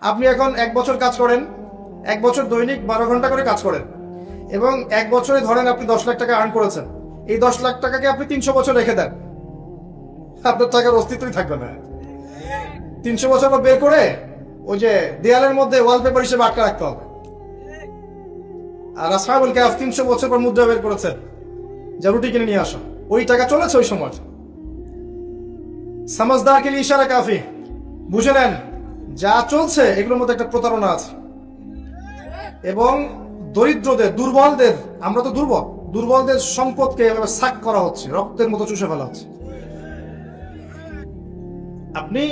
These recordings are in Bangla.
আপনি এখন 1 বছর কাজ করেন, 1 বছর দৈনিক 12 ঘন্টা করে কাজ করেন, এবং 1 বছরে ধরেন আপনি 10 লাখ টাকা আর্ন করেছেন। এই 10 লাখ টাকাকে আপনি 300 বছর রেখে দেন, আপনার টাকার অস্তিত্বই থাকবে না। 300 বছর পর বের করে ওই যে দেয়ালের মধ্যে ওয়ালপেপার হিসেবে আটকে রাখতে হবে। আর আসহাবুল কাহফ 300 বছর পর মুদ্রা বের করেছেন, যা রুটি কিনে নিয়ে আসো। ওই টাকা চলেছে ওই সময়। সমঝদার কে লিয়ে ইশারা কাফি। বুঝে নেন, যা চলছে এগুলোর মধ্যে একটা প্রতারণা আছে। এবং দরিদ্রদের, দুর্বলদের, আমরা তো দুর্বলদের সম্পদকে এভাবে সাক করা হচ্ছে, রক্তের মতো চুষে ফেলা হচ্ছে। আপনি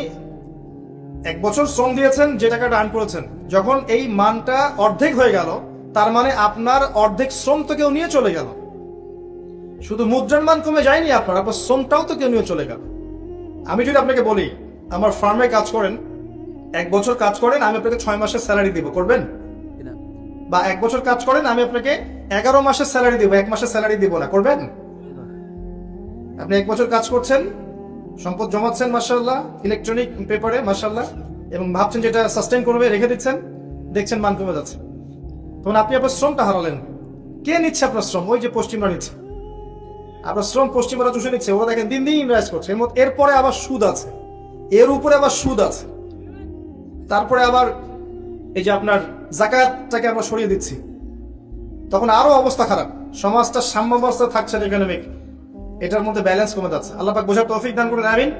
1 বছর শ্রম দিয়েছেন, যে টাকাটা আর্ন করেছেন, যখন এই মানটা অর্ধেক হয়ে গেল, তার মানে আপনার অর্ধেক শ্রম তো কেউ নিয়ে চলে গেল। শুধু মুদ্রার মান কমে যায়নি, আপনার শ্রমটাও তো কেউ নিয়ে চলে গেল। আমি যদি আপনাকে বলি, আমার ফার্মে কাজ করেন, 1 বছর কাজ করেন, আমি আপনাকে 6 মাসের স্যালারি দিব, করবেন? বা 1 বছর কাজ করেন, আমি আপনাকে 11 মাসের স্যালারি দিব, 1 মাসের স্যালারি দিব না, করবেন? আপনি 1 বছর কাজ করছেন, সম্পদ জমাচ্ছেন মাশাআল্লাহ, ইলেকট্রনিক পেপারে মাশাআল্লাহ, এবং ভাবছেন যেটা সাস্টেইন করবে, রেখে দিচ্ছেন, দেখছেন মান কমে যাচ্ছে। তখন আপনি আপনার শ্রমটা হারালেন। কে নিচ্ছে আপনার শ্রম? ওই যে পশ্চিমরা নিচ্ছে আপনার শ্রম, পশ্চিমরা চুষে নিচ্ছে। ওরা দেখেন দিন দিন রাইজ করছে। এরপরে আবার সুদ আছে, এর উপরে আবার সুদ আছে, তারপরে আবার এই যে আপনার যাকাতটাকে আমরা সরিয়ে দিচ্ছি, তখন আরো অবস্থা খারাপ। সমাজটা সাম্যাবস্থা থাকছে না, ইকোনমিক, এটার মধ্যে ব্যালেন্স কমে যাচ্ছে। আল্লাহ পাক বোঝার তৌফিক দান করুন, আমিন।